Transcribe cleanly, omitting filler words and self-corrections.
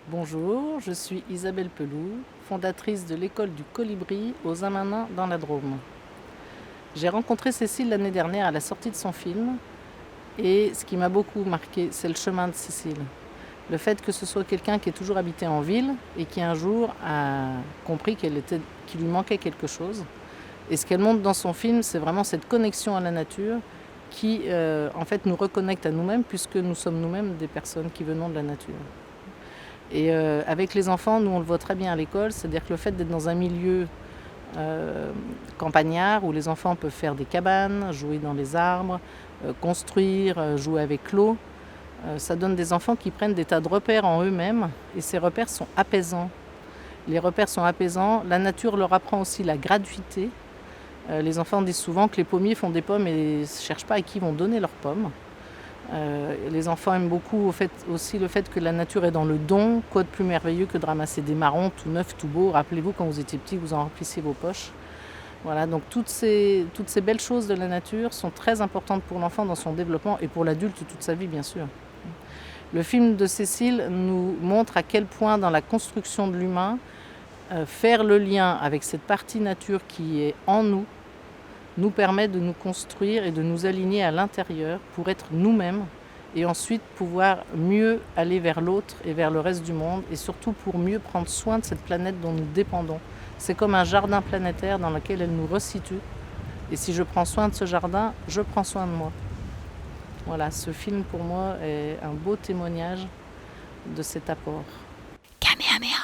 Bonjour, je suis Isabelle Peloux, fondatrice de l'école du Colibri aux Amanins dans la Drôme. J'ai rencontré Cécile l'année dernière à la sortie de son film et ce qui m'a beaucoup marqué, c'est le chemin de Cécile. Le fait que ce soit quelqu'un qui ait toujours habité en ville et qui un jour a compris qu'il lui manquait quelque chose. Et ce qu'elle montre dans son film, c'est vraiment cette connexion à la nature qui en fait nous reconnecte à nous-mêmes puisque nous sommes nous-mêmes des personnes qui venons de la nature. Et avec les enfants, nous on le voit très bien à l'école, c'est-à-dire que le fait d'être dans un milieu campagnard où les enfants peuvent faire des cabanes, jouer dans les arbres, construire, jouer avec l'eau, ça donne des enfants qui prennent des tas de repères en eux-mêmes et ces repères sont apaisants. Les repères sont apaisants, la nature leur apprend aussi la gratuité. Les enfants disent souvent que les pommiers font des pommes et ne cherchent pas à qui ils vont donner leurs pommes. Les enfants aiment beaucoup aussi le fait que la nature est dans le don. Quoi de plus merveilleux que de ramasser des marrons tout neufs, tout beaux. Rappelez-vous quand vous étiez petit, vous en remplissiez vos poches. Voilà, donc toutes ces belles choses de la nature sont très importantes pour l'enfant dans son développement et pour l'adulte toute sa vie bien sûr. Le film de Cécile nous montre à quel point dans la construction de l'humain, faire le lien avec cette partie nature qui est en nous permet de nous construire et de nous aligner à l'intérieur pour être nous-mêmes et ensuite pouvoir mieux aller vers l'autre et vers le reste du monde et surtout pour mieux prendre soin de cette planète dont nous dépendons. C'est comme un jardin planétaire dans lequel elle nous resitue et si je prends soin de ce jardin, je prends soin de moi. Voilà, ce film pour moi est un beau témoignage de cet apport. Kamehameha.